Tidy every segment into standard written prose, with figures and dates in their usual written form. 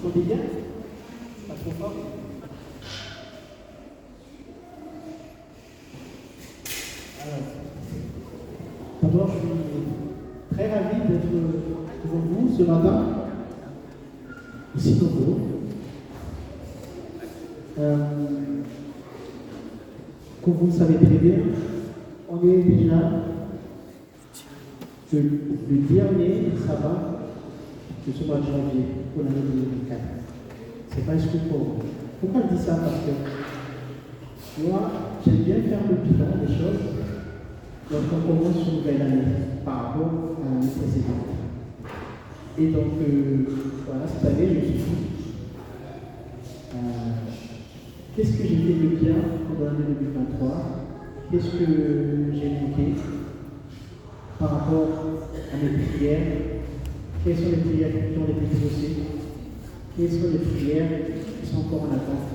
m'entendez bien? Pas trop fort? Alors, d'abord, je suis très ravi d'être devant vous ce matin, ici nombreux. Comme vous le savez très bien, on est déjà le dernier sabbat de ce mois de janvier pour l'année 2024. C'est pas exclu pour vous. Pourquoi je dis ça? Parce que moi, j'aime bien faire le bilan des choses lorsqu'on commence une nouvelle année par rapport à l'année précédente. Et donc, voilà, cette année, je me suis dit, qu'est-ce que j'ai fait de bien pendant l'année 2023? Qu'est-ce que j'ai manqué par rapport à mes prières? Quelles sont les prières qui ont été exaucées? Quelles sont les prières qui sont encore en attente?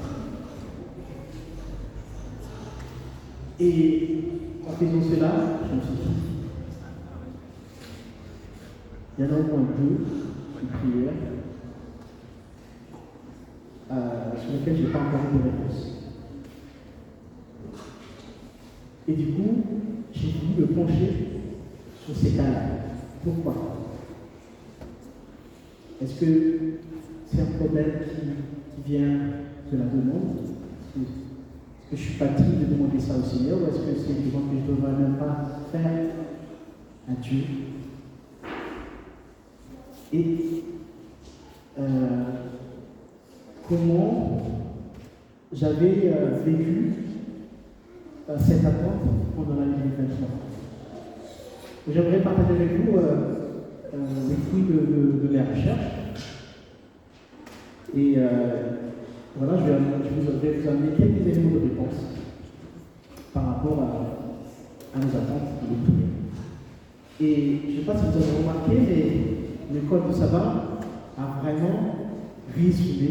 Et en faisant cela, je me suis dit, il y en a au moins deux prières sur lesquelles je n'ai pas encore eu de réponse. Et du coup, j'ai voulu me pencher sur ces cas-là. Pourquoi? Est-ce que c'est un problème qui vient de la demande? Est-ce que je suis fatigué de demander ça au Seigneur, ou est-ce que c'est une demande que je ne devrais même pas faire à Dieu? Et comment j'avais vécu cette attente pendant l'année 2023. J'aimerais partager avec vous les fruits de mes recherches. Et voilà, je vais vous amener quelques éléments de réponse par rapport à nos attentes et nos prières. Et je ne sais pas si vous avez remarqué, mais l'école de sabbat a vraiment résumé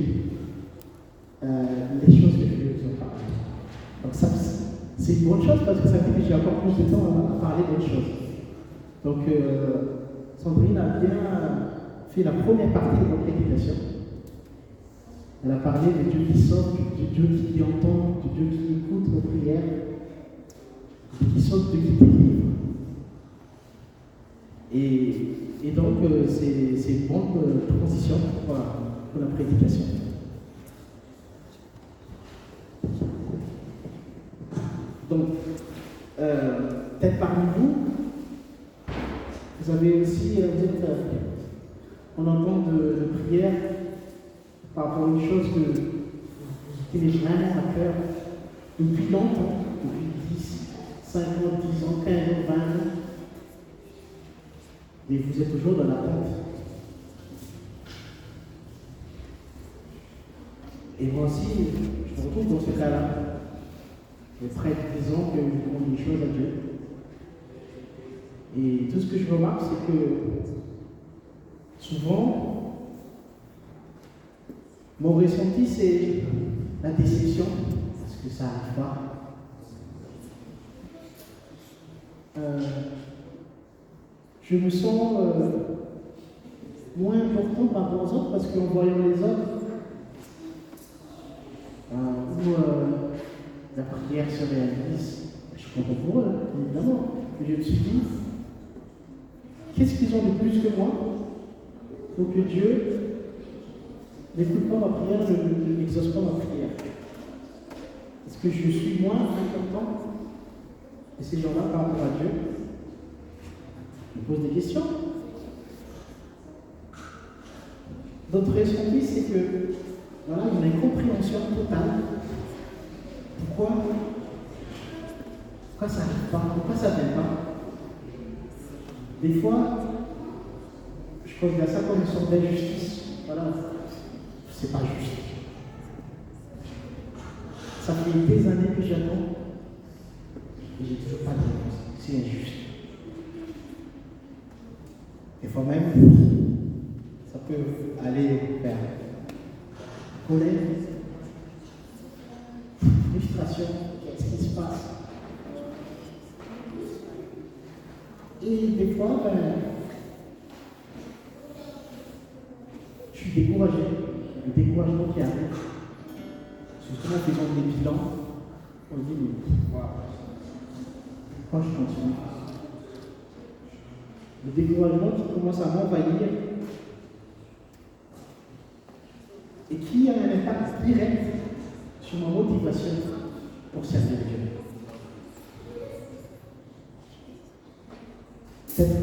les choses que je vais vous en parler. Donc ça, c'est une bonne chose parce que ça fait que j'ai encore plus de temps à parler d'autres choses. Donc Sandrine a bien fait la première partie de notre prédication. Elle a parlé de Dieu qui sauve, de Dieu qui entend, de Dieu qui écoute nos prières, de Dieu qui sauve, de Dieu qui délivre. Et donc, c'est une bonne transition pour la prédication. Donc, peut-être parmi vous, vous avez aussi, on entend de prières par rapport à une chose qui m'est vraiment à cœur depuis longtemps, depuis 10, 5 ans, 10 ans, 15 ans, 20 ans. Mais vous êtes toujours dans l'attente. Et moi aussi, je me retrouve dans ce cas-là. Les prêtres disant que nous demandons des choses à Dieu. Et tout ce que je remarque, c'est que souvent, mon ressenti, c'est la déception, parce que ça n'arrive pas. Je me sens moins important par rapport aux autres, parce qu'en voyant les autres, où la prière se réalise, je suis content pour eux, évidemment. Mais je me suis dit, qu'est-ce qu'ils ont de plus que moi pour que Dieu n'écoute pas ma prière, ne n'exauce pas ma prière? Est-ce que je suis moins important que ces gens-là par rapport à Dieu? Je me pose des questions. Notre ressenti, c'est que voilà, il y a une incompréhension totale. Pourquoi ça n'arrive pas? Pourquoi ça ne vient pas? Des fois, je considère ça comme une sorte d'injustice. Voilà, c'est pas juste. Ça fait des années que j'attends et j'ai toujours pas de réponse. C'est injuste. Des fois même, ça peut aller vers colère, frustration. Qu'est-ce qui se passe? Et des fois, je suis découragé. le découragement qui arrive. Justement, en faisant des bilans, on dit, mais waouh, pourquoi je continue? Le découragement qui commence à m'envahir et qui a un impact direct sur ma motivation pour servir Dieu. Peut-être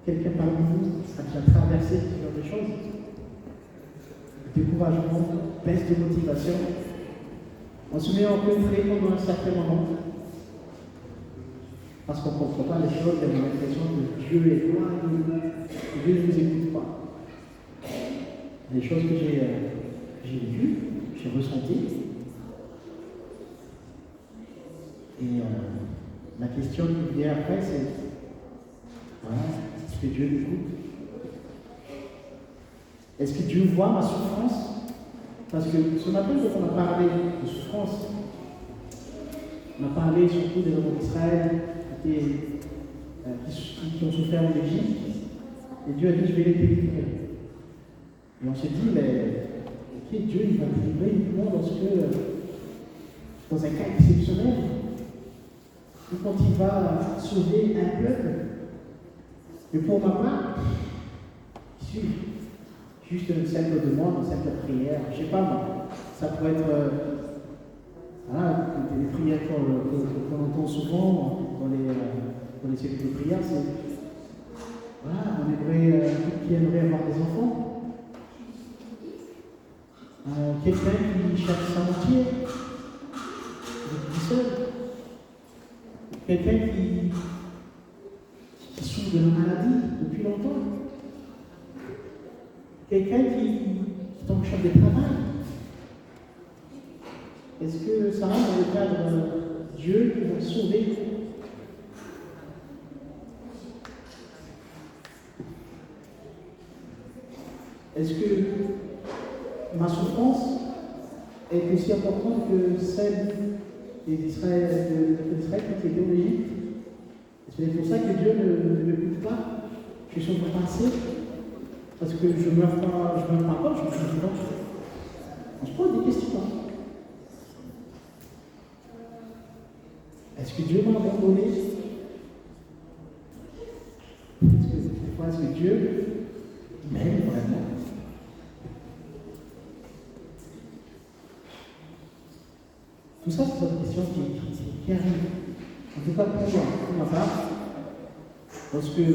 quelqu'un parmi vous a déjà traversé ce genre de choses. Découragement, baisse de motivation. On se met en conflit pendant un certain moment. Parce qu'on ne comprend pas les choses, et on a l'impression que Dieu est loin de nous, que Dieu ne nous écoute pas. Les choses que j'ai vues, j'ai ressenties. Et la question qui vient après, c'est voilà, est-ce que Dieu m'écoute? Est-ce que Dieu voit ma souffrance? Parce que ce matin, quand on a parlé de souffrance, on a parlé surtout des hommes d'Israël qui ont souffert en Égypte, et Dieu a dit, je vais les délivrer. Et on se dit, mais ok, Dieu il va délivrer uniquement dans un cas exceptionnel, ou quand il va sauver un peuple. Mais pour ma part, il suffit juste une simple demande, une simple prière. Je ne sais pas, moi, ça peut être voilà, des prières qu'on entend souvent dans les séries de prière, c'est voilà, on aimerait, qui aimerait avoir des enfants, quelqu'un qui cherche sa moitié, qui seul, quelqu'un qui souffre de la maladie depuis longtemps, quelqu'un qui tombe sur des travail. Est-ce que ça rentre dans le cadre de Dieu qui va sauver? Est-ce que ma souffrance est aussi importante que celle d'Israël qui était en Égypte? Est-ce que c'est pour ça que Dieu ne m'écoute pas? Je suis sur mon passé parce que je ne meurs pas, je suis vivant. On se pose des questions. Est-ce que Dieu m'a abandonné? Est-ce que Dieu m'aime vraiment? Tout ça, c'est une question qui arrive. En tout cas, pour ma part, lorsque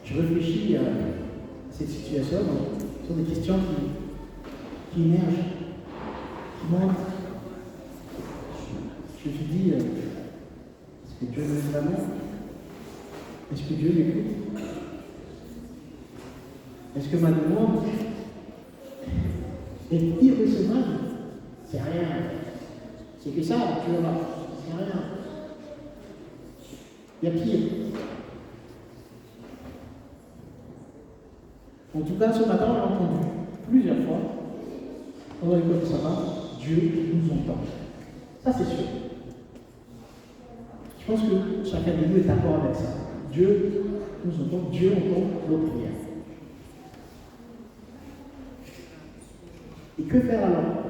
je réfléchis à cette situation, ce sont des questions qui émergent, qui montent. Je me suis dit, est-ce que Dieu m'aime vraiment? Est-ce que Dieu m'écoute? Est-ce que ma demande est irrecevable? C'est rien. C'est que ça, tu vois, c'est rien. Il y a pire. En tout cas, ce matin, on a entendu plusieurs fois, pendant l'école de sabbat, Dieu nous entend. Ça, c'est sûr. Je pense que chacun de nous est d'accord avec ça. Dieu nous entend, Dieu entend nos prières. Et que faire alors?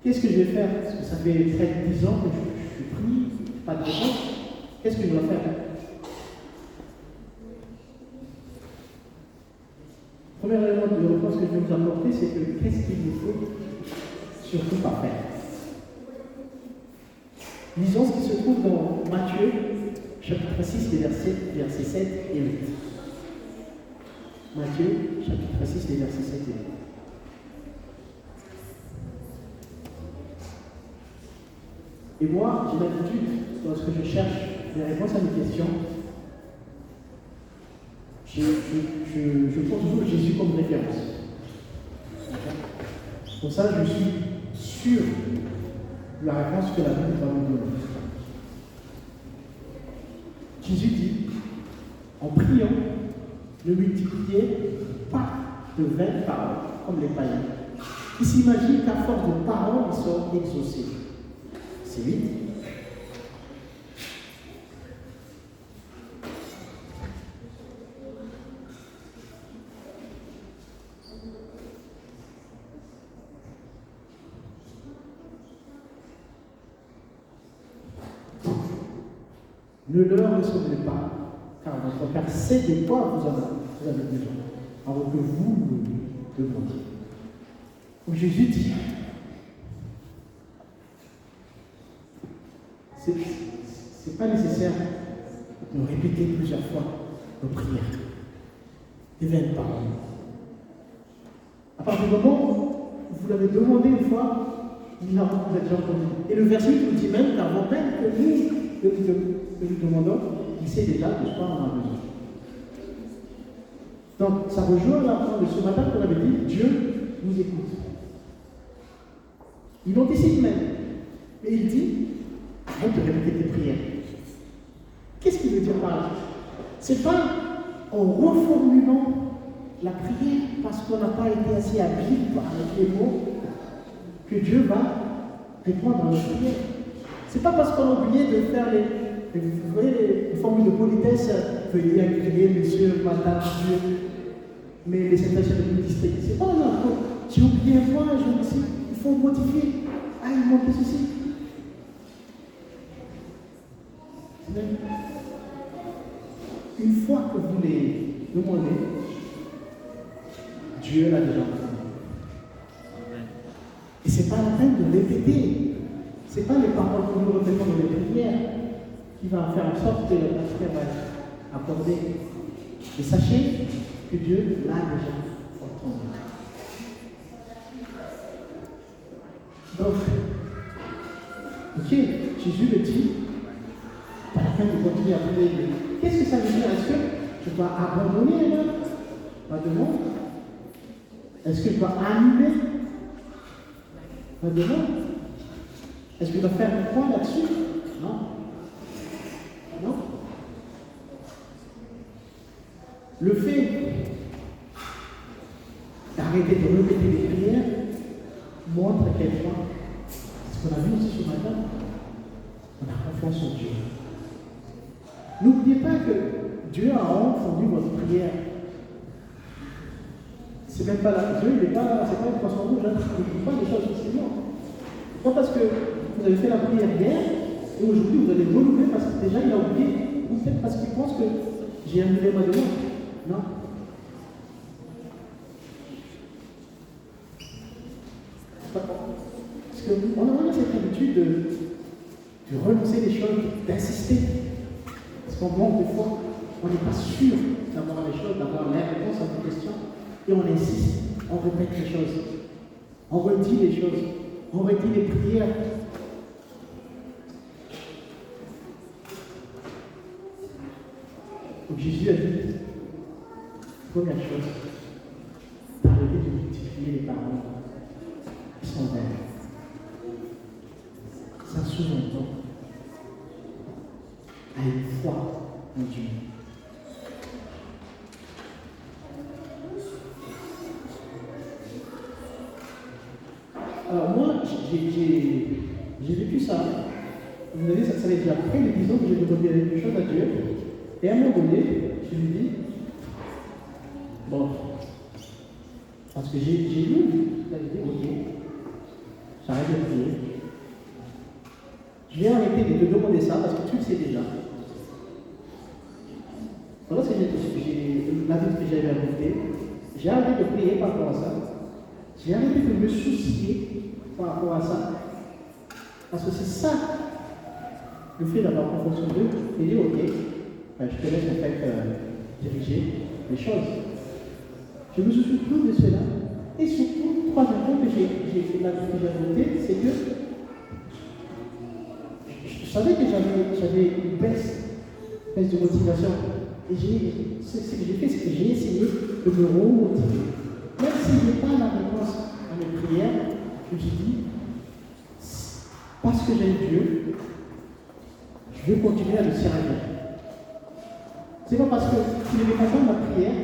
Qu'est-ce que je vais faire? Parce que ça fait près de 10 ans que je prie, pas de réponse. Qu'est-ce que je dois faire? Premier élément de réponse que je vais vous apporter, c'est que qu'est-ce qu'il nous faut surtout pas faire? Lisons ce qui se trouve dans Matthieu, chapitre 6, les versets 7 et 8. Matthieu, chapitre 6, les versets 7 et 8. Et moi, j'ai l'habitude, lorsque je cherche des réponses à mes questions, je prends toujours Jésus comme référence. Pour ça, je suis sûr de la réponse que la Bible va nous donner. Jésus dit, en priant, ne multipliez pas de vaines paroles, comme les païens, qui s'imaginent qu'à force de paroles, ils sont exaucés. C'est 8. Ne leur ressemblez pas, car votre Père sait de quoi vous avez besoin, avant que vous le demandiez. Donc Jésus dit, c'est pas nécessaire de répéter plusieurs fois nos prières, les vaines paroles. À partir du moment où vous l'avez demandé une fois, vous avez déjà entendu. Et le verset nous dit même qu'avant même que nous demandons, il sait déjà de quoi on a besoin. Donc, ça rejoint la fin de ce matin qu'on avait dit, Dieu nous écoute. Il anticipe même. Et il dit, arrête de répéter tes prières. Qu'est-ce qu'il veut dire par là? C'est pas en reformulant la prière parce qu'on n'a pas été assez habile avec les mots que Dieu va répondre à notre prière. C'est pas parce qu'on a oublié de faire les formules de politesse, veuillez accueillir monsieur, madame, Dieu, mais les sentences de district. C'est pas là. J'ai oublié un point, il faut modifier. Ah, il manque ceci. Une fois que vous les demandez, Dieu l'a déjà entendu. Et ce n'est pas la peine de répéter. Ce n'est pas les paroles que nous répétons dans les prières qui va faire en sorte que la prière va être accordée. Et sachez que Dieu l'a déjà entendu. Donc, ok, Jésus le dit, pas la peine de continuer à prier. Qu'est-ce que ça veut dire? Est-ce que je dois abandonner ma demande? Est-ce que je dois annuler ma demande? Est-ce que je dois faire un point là-dessus? Non. Non. Le fait d'arrêter de répéter les prières montre à quel point, ce qu'on a vu aussi ce matin, on a confiance en Dieu. N'oubliez pas que Dieu a entendu votre prière. C'est même pas là. Dieu, c'est pas une poisson rouge, il ne dit pas des choses facilement. Pas parce que vous avez fait la prière hier, et aujourd'hui vous allez renouveler parce que déjà il a oublié, ou peut-être parce qu'il pense que j'ai annulé ma demande. Non. Parce qu'on a cette habitude de relancer les choses, d'insister. Parce qu'on manque de fois, on n'est pas sûr d'avoir les choses, d'avoir la réponse à nos questions, et on insiste, on répète les choses, on redit les choses, on redit les prières. Donc Jésus a dit, première chose, d'arrêter de multiplier les paroles qui sont vaines. Ça sous-entend à une foi en Dieu. Alors moi, j'ai vécu ça. Vous savez, ça fait déjà près de 10 ans que j'ai demandé quelque chose à Dieu. Et à un moment donné, je lui dis, bon, parce que j'ai lu, là j'ai dit, ok, j'arrête de prier. Je vais arrêter de te demander ça parce que tu le sais déjà. Voilà ce que la vie que j'avais adoptée. J'ai arrêté de prier par rapport à ça. J'ai arrêté de me soucier par rapport à ça. Parce que c'est ça, le fait d'avoir confiance en Dieu, et dire ok, ben, je te laisse en fait diriger les choses. Je me soucie plus de cela. Et surtout, troisième point que j'ai adopté, c'est que je savais que j'avais une baisse de motivation. Et ce que j'ai fait, c'est que j'ai essayé de me remotiver. Même si je n'ai pas la réponse à mes prières, je me suis dit, parce que j'aime Dieu, je vais continuer à le servir. Ce n'est pas parce que je ne vais pas faire ma prière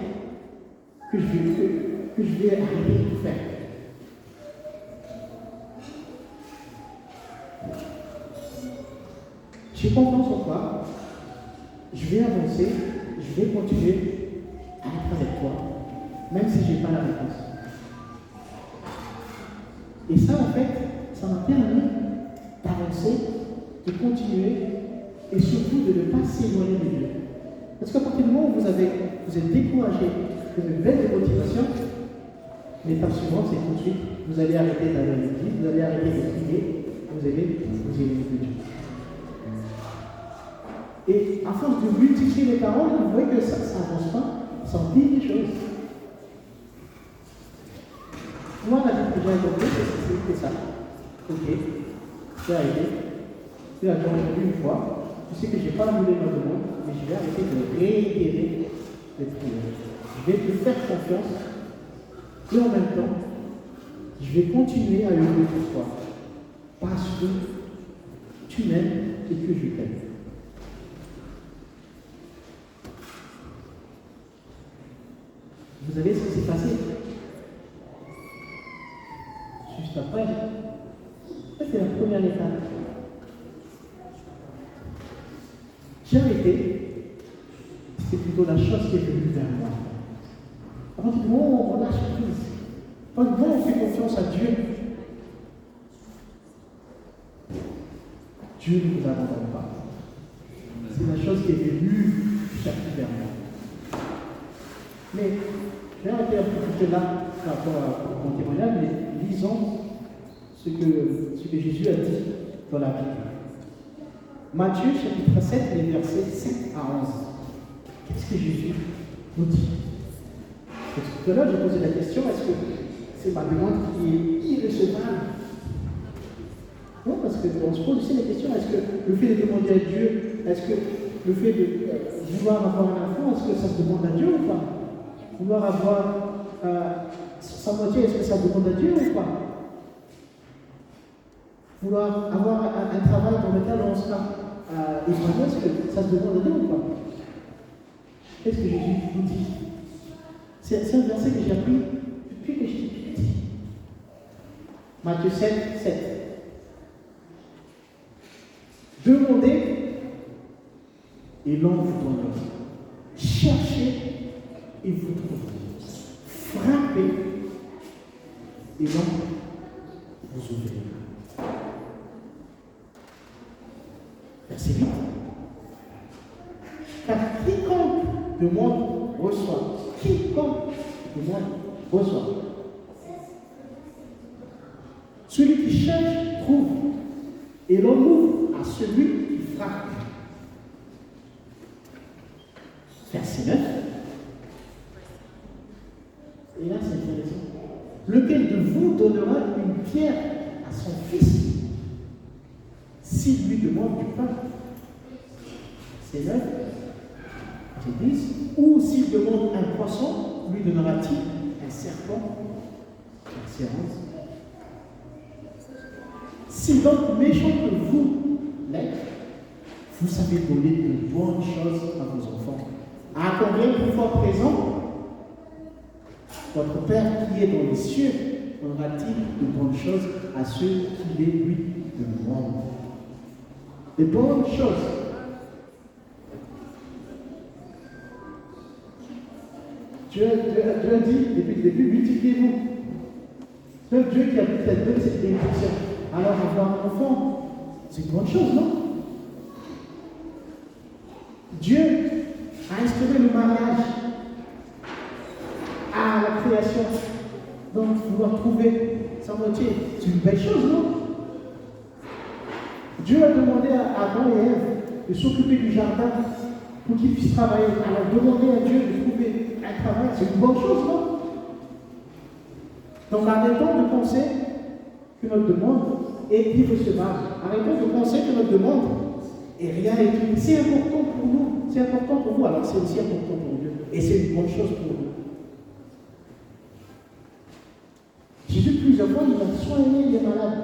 que je vais arrêter de tout faire. J'ai confiance en toi, je vais avancer, je vais continuer à être avec toi, même si je n'ai pas la réponse. Et ça, en fait, ça m'a permis d'avancer, de continuer et surtout de ne pas s'éloigner de Dieu. Parce qu'à partir du moment où vous êtes découragé, vous avez une belle motivation, l'étape suivante, c'est tout de suite, vous allez arrêter d'aller à l'église, vous allez arrêter de prier, vous allez Dieu. Et à force de multiplier les paroles, vous voyez que ça n'avance pas, ça empire les choses. Moi, la vie que j'ai adoptée, c'est ça. Ok, j'ai arrêté. Tu as entendu une fois, tu sais que je n'ai pas voulu dans le monde, mais je vais arrêter de réitérer les prières. Je vais te faire confiance, et en même temps, je vais continuer à œuvrer pour toi. Parce que tu m'aimes et que je t'aime. Vous savez ce qui s'est passé? Juste après, c'est la première étape. J'ai arrêté, c'est plutôt la chose qui est venue vers moi. À partir du moment où on lâche prise, à partir du moment où on fait confiance à Dieu, Dieu ne nous abandonne pas. C'est la chose qui est venue chercher vers moi. Mais, je vais arrêter un peu là par rapport à mon témoignage, mais lisons ce que Jésus a dit dans la Bible. Matthieu chapitre 7, les versets 7 à 11. Qu'est-ce que Jésus nous dit? Parce que tout à l'heure, j'ai posé la question, est-ce que c'est ma demande qui est irrecevable? Non, parce qu'on se pose aussi la question, est-ce que le fait de demander à Dieu, est-ce que le fait de vouloir avoir un enfant, est-ce que ça se demande à Dieu ou pas? Vouloir avoir sa moitié, est-ce que ça demande à Dieu ou pas? Vouloir avoir un travail dans lequel on sera épanoui, est-ce que ça se demande à Dieu ou pas? Qu'est-ce que Jésus nous dit? C'est un verset que j'ai appris depuis que j'étais petit. Matthieu 7, 7. Demandez et l'on vous donnera. Cherchez et vous trouverez. Frappez et l'on vous ouvrira. Verset 8. Car quiconque demande reçoit. Quiconque demande reçoit. Celui qui cherche trouve. Et l'on ouvre à celui qui frappe. Verset 9. Et là, c'est intéressant. Lequel de vous donnera une pierre à son fils s'il lui demande du pain? C'est 9. C'est 10. Ou s'il demande un poisson, lui donnera-t-il un serpent? Verset 11. Si donc méchant que vous l'êtes, vous savez donner de bonnes choses à vos enfants. À combien plus fort présent, votre Père qui est dans les cieux donnera-t-il de bonnes choses à ceux qui les lui demandent. De bonnes choses. Dieu a dit depuis le début, multipliez-vous. C'est Dieu qui a peut-être donné cette bénédiction. Alors, avoir un enfant, c'est une bonne chose, non? Dieu a instauré le mariage à la création. Donc, vouloir trouver sa moitié, c'est une belle chose, non? Dieu a demandé à Adam et Ève de s'occuper du jardin pour qu'ils puissent travailler. Alors, demander à Dieu de trouver un travail, c'est une bonne chose, non? Donc, arrêtons de penser que notre demande est irrecevable. Arrêtons de penser que notre demande est rien et tout. C'est important pour nous, c'est important pour vous, alors c'est aussi important pour Dieu. Et c'est une bonne chose pour nous. Jésus, plusieurs fois, il a soigné les malades.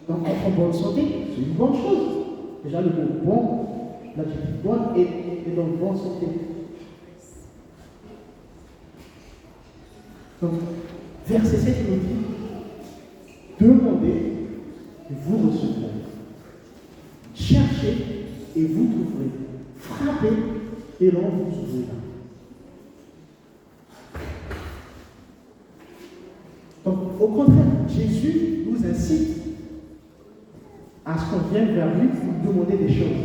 Donc, être en bonne santé, c'est une bonne chose. Déjà, le mot bon, l'adjectif bon est dans bonne santé. Donc, verset 7 nous dit, demandez et vous recevrez. Cherchez et vous trouverez. Frappez et l'on vous ouvrira. Donc, au contraire, Jésus nous incite à ce qu'on vient vers lui pour lui demander des choses.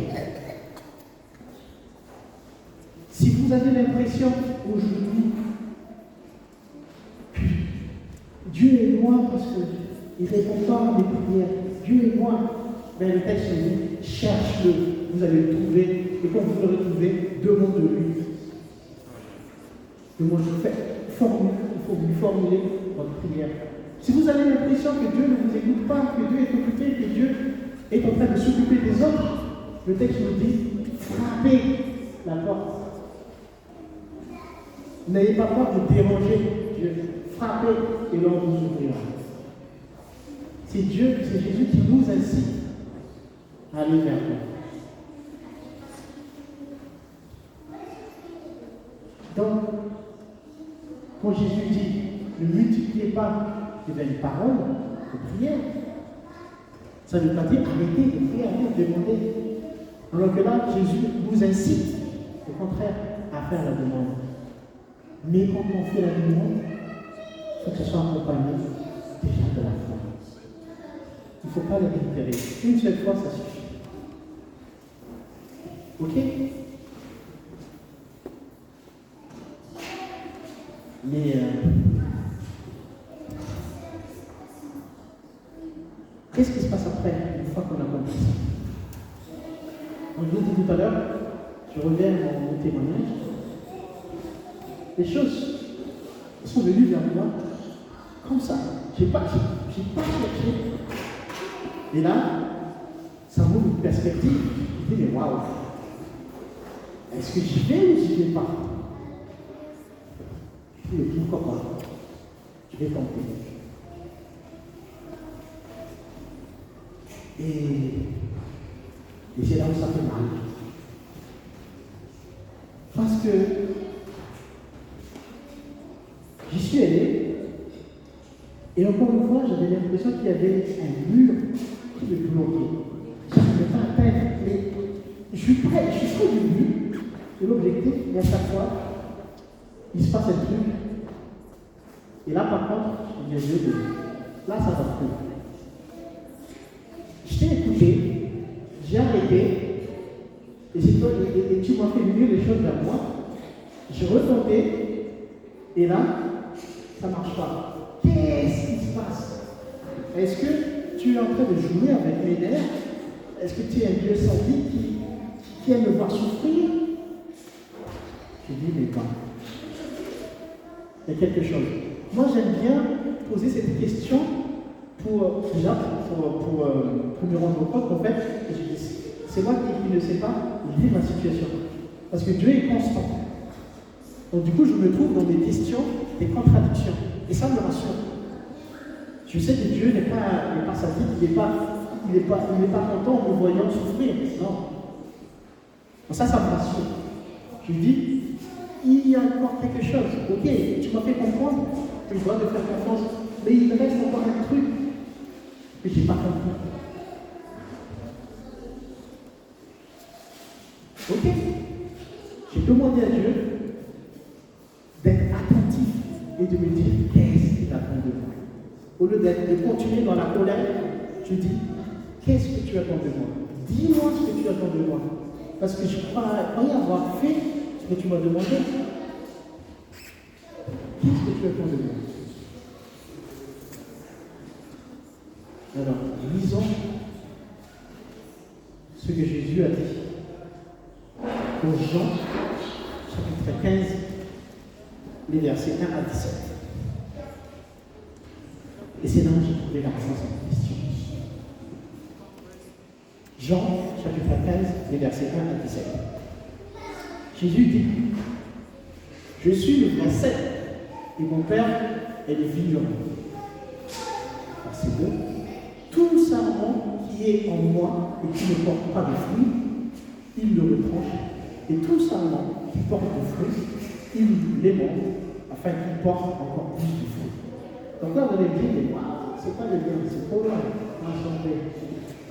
Si vous avez l'impression aujourd'hui que Dieu est loin parce qu'il ne répond pas à mes prières, Dieu est loin, mais le texte dit, cherche-le, vous allez le trouver, et quand vous le retrouvez, demandez-lui. Demandez-lui, il faut lui formuler votre prière. Si vous avez l'impression que Dieu ne vous écoute pas, que Dieu est occupé, que Dieu est en train de s'occuper des autres, le texte nous dit, frappez la porte. N'ayez pas peur de déranger Dieu. Frappez et l'on vous ouvrira. C'est Dieu, c'est Jésus qui nous incite à aller vers lui. Donc, quand Jésus dit ne multipliez pas les belles paroles de prière, ça ne veut pas dire arrêtez de prier, arrêtez de demander. Alors que là, Jésus nous incite, au contraire, à faire la demande. Mais quand on fait la demande, il faut que ce soit accompagné déjà de la foi. Il ne faut pas les réitérer. Une seule fois, ça suffit. Ok? Mais qu'est-ce qui se passe après, une fois qu'on a compris ça? Comme je vous ai dit tout à l'heure, je reviens à mon témoignage. Les choses sont venues vers moi comme ça. Je n'ai pas cherché. Et là, ça m'ouvre une perspective. Je me dis, mais waouh, est-ce que j'y vais ou j'y vais pas? Je dis, mais pourquoi pas? Je vais tenter. Et c'est là où ça fait mal. Parce que j'y suis allé, et encore une fois, j'avais l'impression qu'il y avait un mur qui me bloquait. Je ne pouvais pas atteindre, mais je suis prêt du but, de l'objectif, et à chaque fois, il se passe un truc. Et là, par contre, je me dis, là, ça va plus. Je t'ai écouté, j'ai arrêté, et tu m'as fait venir les choses vers moi. J'ai retenté, et là, ça ne marche pas. Qu'est-ce qui se passe? Est-ce que tu es en train de jouer avec mes nerfs? Est-ce que tu es un Dieu sans vie qui aime me voir souffrir? Je dis, mais pas. Il y a quelque chose. Moi, j'aime bien poser cette question pour me rendre compte qu'en fait, c'est moi qui ne sais pas vivre ma situation. Parce que Dieu est constant. Donc du coup, je me trouve dans des questions, des contradictions. Et ça me rassure. Je sais que Dieu n'est pas sadique, il n'est pas content en me voyant souffrir. Non. Donc ça me rassure. Je me dis, il y a encore quelque chose. Ok, tu m'as fait comprendre que je dois te faire confiance, mais il reste encore un truc que je n'ai pas compris. Ok, j'ai demandé à Dieu d'être attentif et de me dire qu'est-ce qu'il attend de moi. Au lieu de continuer dans la colère, je dis qu'est-ce que tu attends de moi? Dis-moi ce que tu attends de moi. Parce que je crois rien avoir fait ce que tu m'as demandé. Qu'est-ce que tu attends de moi? Alors, lisons ce que Jésus a dit dans Jean, chapitre 15, les versets 1 à 17. Et c'est là où j'ai trouvé la réponse à ma question. Jean, chapitre 15, les versets 1 à 17. Jésus dit, je suis le vrai cep, et mon Père est le vigneron. Verset 2. Tout sarment qui est en moi et qui ne porte pas de fruits, il le retranche. Et tout sarment qui porte des fruits, il l'émonde afin qu'il porte encore plus de fruits. Donc là, vous allez me dire, mais waouh, c'est pas le bien, c'est trop loin. On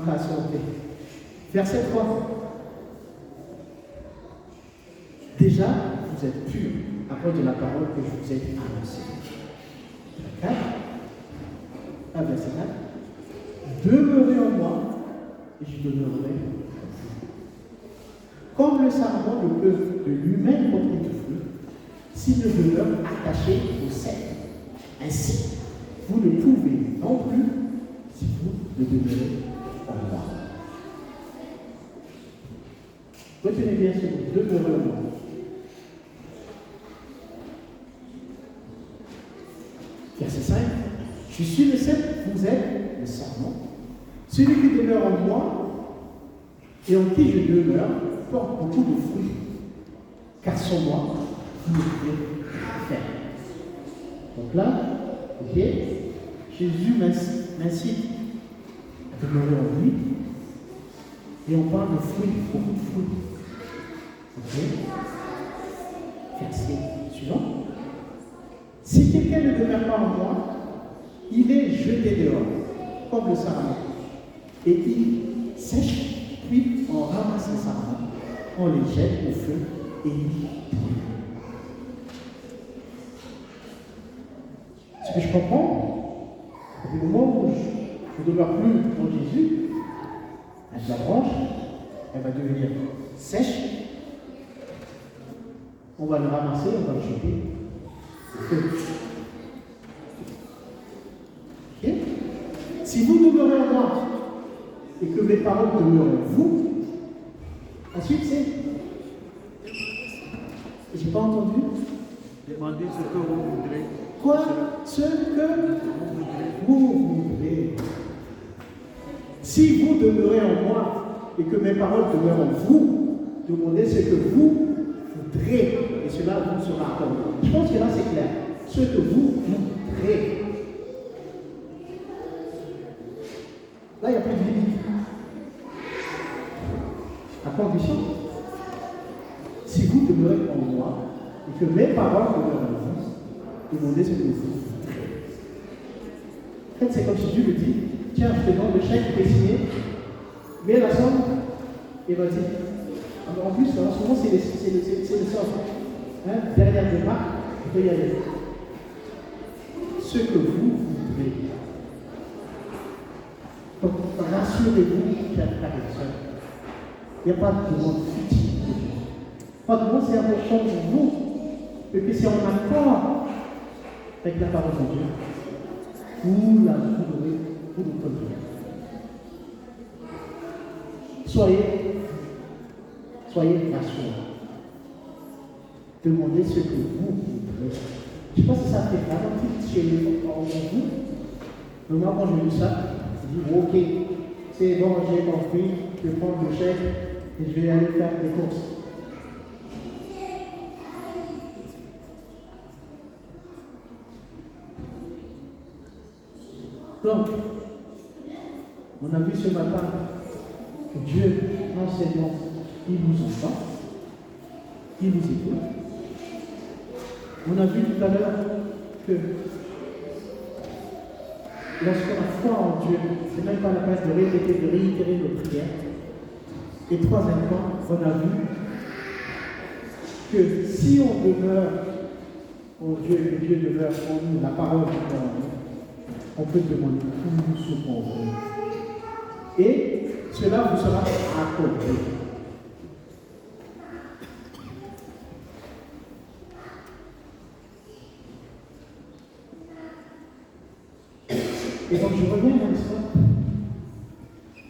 a santé. Verset 3. Déjà, vous êtes purs à cause de la parole que je vous ai annoncée. 4. Verset 4. Demeurez en moi et je demeurerai. Comme le sarment ne peut de lui-même porter du fruit, s'il ne demeure attaché au cep. Ainsi, vous ne pouvez non plus si vous ne demeurez en moi. Retenez bien ce mot, demeurez en moi. Verset 5. Je suis le cep, vous êtes le sarment. Celui qui demeure en moi et en qui je demeure porte beaucoup de fruits, car sans moi, vous ne pouvez rien faire. Donc là, ok, Jésus m'incite à demeurer en lui, et on parle de fruits, beaucoup de fruits. Ok, verset suivant. Si quelqu'un ne demeure pas en moi, il est jeté dehors, comme le sarment, et il sèche, puis on ramasse les sarments, on les jette au feu et ils brûlent. Ce que je comprends, c'est que le moment où je ne demeure plus en Jésus, avec la branche, elle va devenir sèche, on va le ramasser, on va le jeter au feu. Okay? Si vous demeurez en moi et que mes paroles demeurent en vous, ensuite c'est. J'ai pas entendu. Demandez ce que vous voudrez. Quoi? Ce que vous voudrez. Si vous demeurez en moi et que mes paroles demeurent en vous, demandez ce que vous voudrez. Et cela vous sera accordé. Je pense que là c'est clair. Ce que vous voudrez. Là, il n'y a plus de limite. À condition, si vous demeurez en moi et que mes paroles demeurent en vous, demandez ce que vous voudrez. En fait, c'est comme si Dieu me dit, tiens, je te demande le chèque qui est signé, mets la somme et vas-y. En plus, en ce moment, c'est le somme. Hein? Dernière démarche, je peux y aller. Ce que vous voudrez. Donc, rassurez-vous, chers frères et sœurs, il n'y a pas de demande futile. Pas de demande, c'est important pour vous, et que c'est en accord avec la parole de Dieu. Vous la trouverez, vous le trouverez. Soyez rassurés. Demandez ce que vous voudrez. Je ne sais pas si ça fait vraiment tout chez vous. Mais moi, quand j'ai lu ça, je dis, ok, c'est bon, j'ai compris, je vais prendre le chèque et je vais aller faire des courses. Donc, on a vu ce matin que Dieu, enseignant, il nous entend, il nous écoute. On a vu tout à l'heure que lorsqu'on a foi en Dieu, c'est même pas la peine de répéter, de réitérer nos prières. Et troisième point, on a vu que si on demeure en Dieu, et Dieu demeure en nous, la parole demeure en nous, on peut demander tout ce qu'on veut. Et cela vous sera accordé. Et donc je reviens à l'histoire.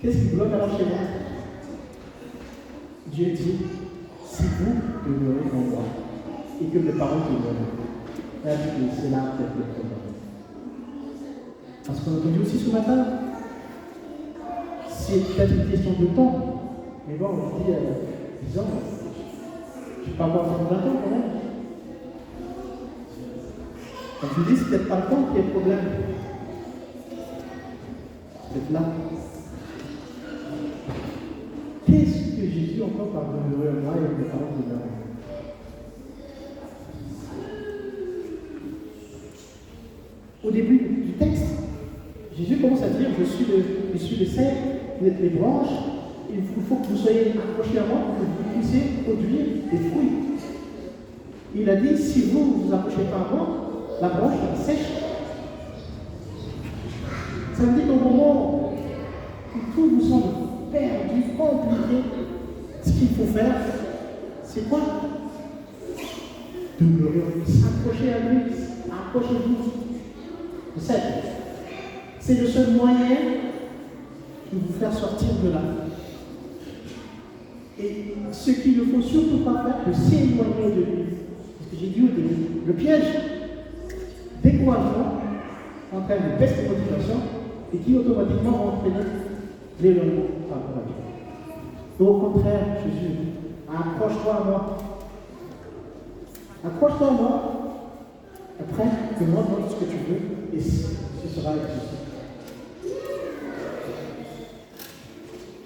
Qu'est-ce qui bloque alors chez moi? Dieu dit, si vous demeurez en moi et que mes paroles demeurent en vous, c'est là peut-être le problème. Parce qu'on a entendu aussi ce matin, c'est peut-être une question de temps. Mais bon, on dit 10 ans, je ne vais pas avoir 20 ans quand même. Quand tu dis, c'est peut-être pas le temps qui est le problème. C'est là. Qu'est-ce que Jésus encore par demeurer en moi et mes paroles demeurent en moi? Au début du texte, Jésus commence à dire, je suis le cep, vous êtes les branches, il faut que vous soyez accrochés à moi pour que vous puissiez produire des fruits. Il a dit, si vous ne vous accrochez pas à moi, la branche elle sèche. Ça veut dire qu'au moment où tout vous semble perdu, compliqué. Ce qu'il faut faire, c'est quoi? Demeurer en lui, s'accrocher à lui, accrochez-vous. Vous savez, c'est le seul moyen de vous faire sortir de là. Et ce qu'il ne faut surtout pas faire, c'est s'éloigner de lui. Parce que j'ai dit au début, le piège, découragement, entraîne une baisse de motivation et qui automatiquement va entraîner l'éloignement par rapport à Dieu. Au contraire, Jésus, accroche-toi à moi. Accroche-toi à moi. Après, demande-moi ce que tu veux et ce sera exaucé.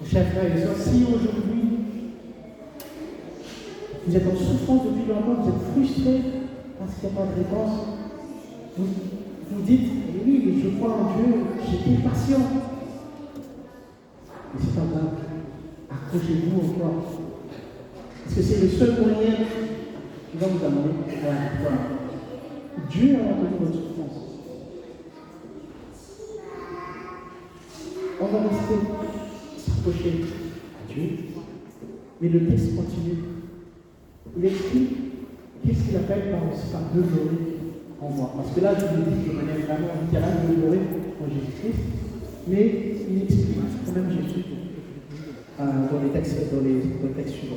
Chers frères et sœurs, si aujourd'hui vous êtes en souffrance depuis longtemps, vous êtes frustré parce qu'il n'y a pas de réponse, vous dites, oui, mais je crois en Dieu, j'étais patient. Mais c'est pas grave, accrochez-vous encore. Parce que c'est le seul moyen qui va vous amener à la victoire. Dieu a entendu votre souffrance. On va rester s'approcher à Dieu, mais le texte continue. Il explique qu'est-ce qu'il appelle par demeurer en moi. Parce que là, je vous le dis de manière vraiment littérale, demeurer en Jésus-Christ, mais il explique quand même Jésus dans les textes suivants.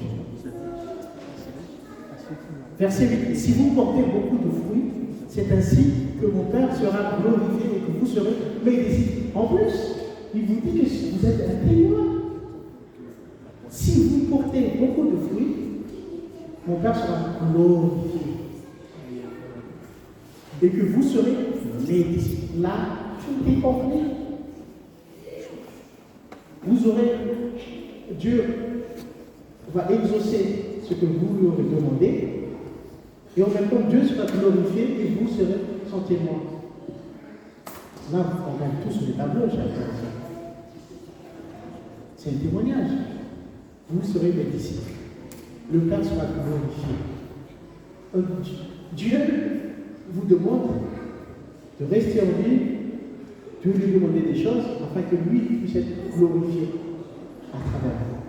Verset 8. Si vous portez beaucoup de fruits, c'est ainsi que mon Père sera glorifié et que vous serez mes disciples. En plus, il vous dit que vous êtes un témoin. Si vous portez beaucoup de fruits, mon Père sera glorifié. Et que vous serez mes disciples. Là, tout est compris. Vous aurez, Dieu va exaucer ce que vous lui aurez demandé. Et en même temps, Dieu sera glorifié et vous serez son témoin. Là, on gagne tous sur les tableaux, chers frères et sœurs. C'est un témoignage. Vous serez mes disciples. Le Père sera glorifié. Dieu vous demande de rester en lui, de lui demander des choses afin que lui puisse être glorifié à travers vous,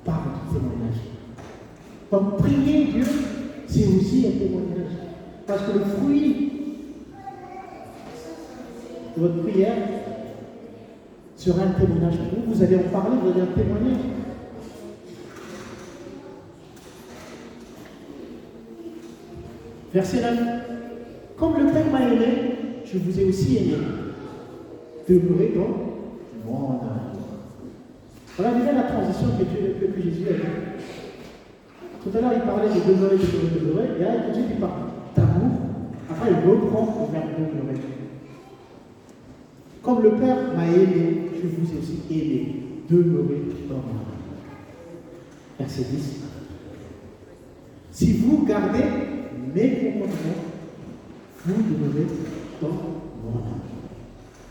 par votre témoignage. Donc, prier Dieu, c'est aussi un témoignage. Parce que le fruit de votre prière sera un témoignage pour vous. Vous allez en parler, vous allez en témoigner. Verset 9. Comme le Père m'a aimé, je vous ai aussi aimé. Demeurez dans mon amour. Voilà déjà la transition que Jésus a dit. Tout à l'heure, il parlait de demeurer, et là, tout de suite, il parle d'amour. Après, il reprend le verbe demeurer. Comme le Père m'a aimé, je vous ai aussi aimé. Demeurez dans mon amour. Verset 10. Si vous gardez mes commandements, vous demeurez dans mon amour.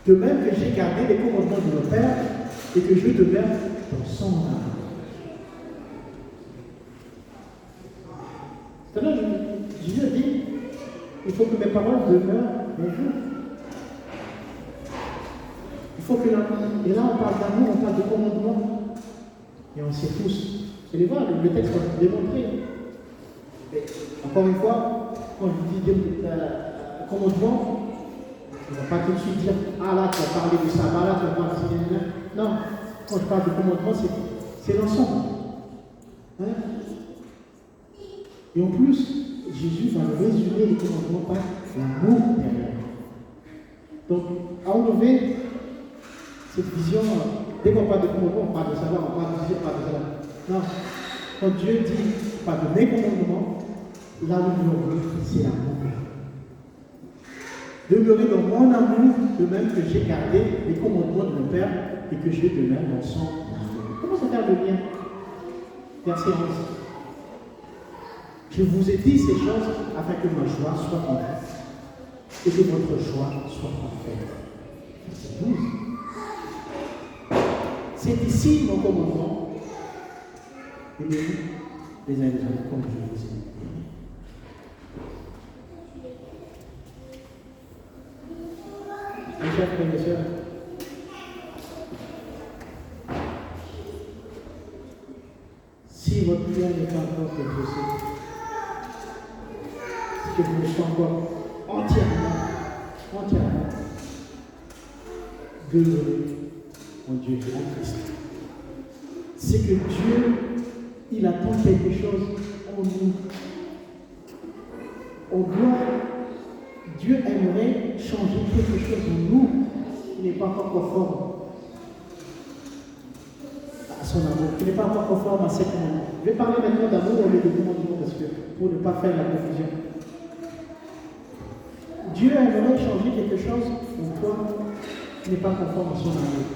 De même que j'ai gardé les commandements de mon Père et que je demeure dans son amour. Tout à l'heure, Jésus a dit, il faut que mes paroles demeurent en vous. Il faut que et là on parle d'amour, on parle de commandement. Et on sait tous. Vous allez voir, le texte va vous démontrer. Mais, encore une fois, quand je dis commandement, on ne va pas tout de suite dire, ah là, tu vas parler du sabbat, là, tu vas parler de... Non, quand je parle de commandement, c'est l'ensemble. Hein? Et en plus, Jésus va résumer les commandements par l'amour derrière. Donc, à enlever cette vision, dès qu'on parle de commandements, on parle de savoir, on parle de dire, on parle de cela. Non, quand Dieu dit, pas de mes commandements, là où nous veut, c'est l'amour. Demeurer dans mon amour, de même que j'ai gardé les commandements de mon Père et que je demeure dans son amour. Comment ça fait le lien? Verset 11. Je vous ai dit ces choses afin que ma joie soit complète et que votre joie soit parfaite. Verset 12. C'est ici mon commandement. Aimez-vous les uns les autres comme je vous ai aimé. Mes chers frères et sœurs, prière n'est pas encore exaucée, c'est que vous n'êtes pas encore entièrement demeuré en Dieu, en Christ. C'est que Dieu, il attend quelque chose en nous. Dieu aimerait changer quelque chose en nous qui n'est pas encore conforme à son amour, qui n'est pas encore conforme à ses commandements. Je vais parler maintenant d'amour au lieu de commandement parce que pour ne pas faire la confusion. Dieu aimerait changer quelque chose en toi qui n'est pas conforme à son amour.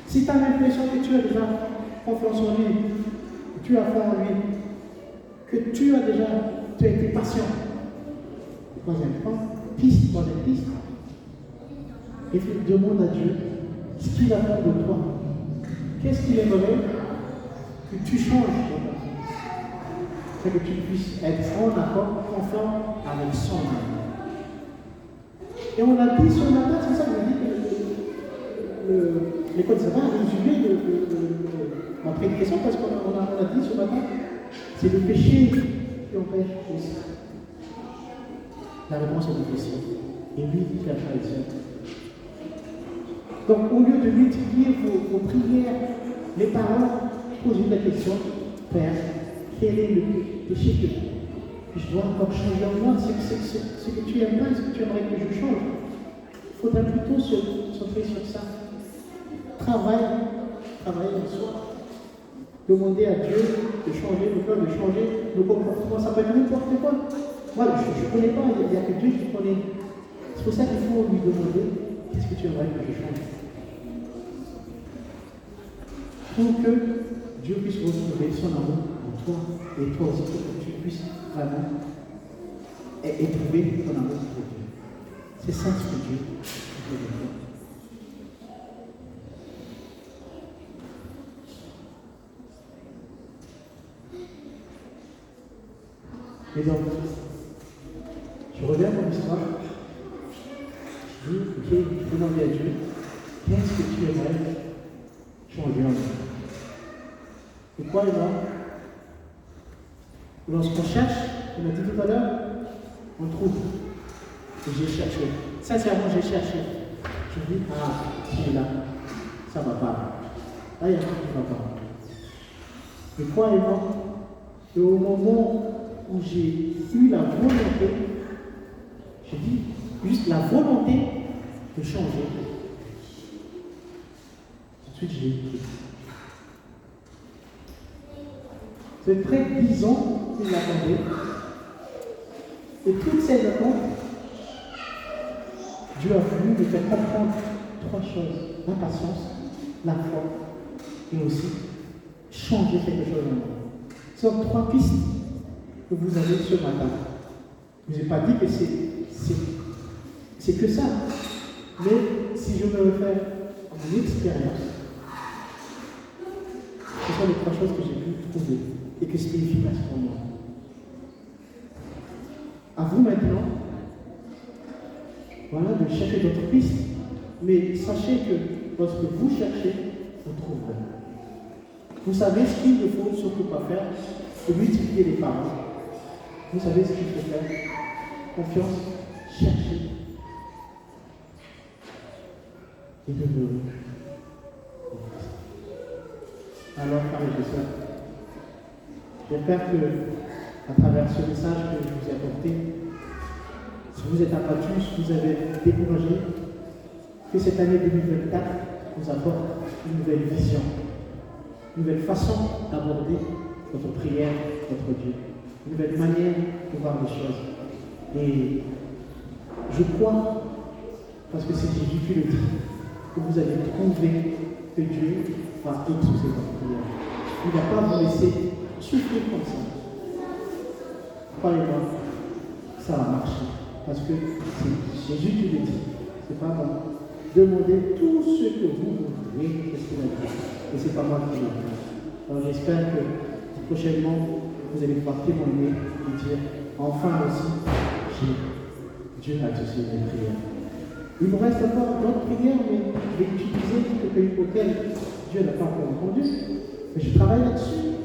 Si tu as l'impression que tu as déjà confiance en lui, que tu as foi en lui, que tu as été patient, troisième piste, et tu demandes à Dieu ce qu'il attend de toi. Qu'est-ce qu'il aimerait que tu changes dans ta vie? C'est que tu puisses être en accord, conforme avec son amour. Et on a dit ce matin, c'est ça que je dis que l'école de savoir a résumé ma prédication parce qu'on a dit ce matin, c'est le péché qui empêche aussi. La réponse est difficile. Et lui, il cherche à le. Donc, au lieu de multiplier vos prières, les parents posent la question, Père, quel est le péché que je dois encore changer en moi? C'est que tu aimes pas, c'est que tu aimerais que je change. Il faudrait plutôt se centrer sur ça. Travailler en soi. Demander à Dieu de changer nos cœurs, de changer nos comportements. Ça peut être n'importe quoi. Moi, je ne connais pas, il n'y a que Dieu qui connaît. C'est pour ça qu'il faut lui demander qu'est-ce que tu aimerais que je change. Pour que Dieu puisse retrouver son amour en toi et toi aussi, pour que tu puisses vraiment éprouver ton amour pour Dieu. C'est ça ce que Dieu veut de toi. Et donc, je reviens à mon histoire. Je dis, ok, je demande à Dieu, qu'est-ce que tu aimerais changer en moi? Et quoi, et moi? Lorsqu'on cherche, on a dit tout à l'heure, on trouve. Et j'ai cherché. Sincèrement, j'ai cherché. Je dis, il est là, ça ne va pas. Là, il y a un truc qui ne va pas. Et quoi, et moi? Et au moment où j'ai eu la volonté, j'ai dit juste la volonté de changer, tout de suite j'ai écrit. C'est près de 10 ans qu'il l'attendait. Et toutes ces attentes, Dieu a voulu me faire comprendre 3 choses: la patience, la foi et aussi changer quelque chose en moi. Ce sont 3 pistes que vous avez ce matin. Je ne vous ai pas dit que c'est que ça. Mais si je me réfère à mon expérience, ce sont les 3 choses que j'ai pu trouver et que c'était efficace pour moi. À vous maintenant, voilà, de chercher d'autres pistes, mais sachez que lorsque vous cherchez, vous trouverez. Vous savez ce qu'il ne faut surtout pas faire, c'est multiplier les paroles. Vous savez ce qu'il faut faire. Confiance, chercher et demeurer. Alors, frères et sœurs, j'espère que, à travers ce message que je vous ai apporté, si vous êtes abattus, si vous avez découragé, que cette année 2024 vous apporte une nouvelle vision, une nouvelle façon d'aborder votre prière, votre Dieu, une nouvelle manière de voir les choses. Et je crois, parce que c'est Jésus qui le dit, que vous allez trouver que Dieu va exaucer votre prière. Il ne va pas vous laisser souffrir comme ça. Croyez-moi, ça va marcher. Parce que c'est Jésus qui le dit. C'est pas moi. Demandez tout ce que vous voulez, qu'est-ce qu'il a dit. Et c'est pas moi qui le dis. Alors j'espère que prochainement, vous allez pouvoir témoigner et dire, enfin aussi, Dieu a exaucé mes prières. Il nous reste encore d'autres prières, mais je vais utiliser quelques auxquelles Dieu n'a pas encore répondu. Et je travaille là-dessus.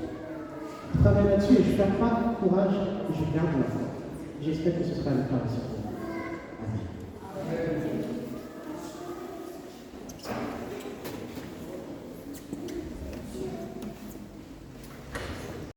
Je travaille là-dessus et je perds pas courage et je garde la foi. J'espère que ce sera le cas aussi.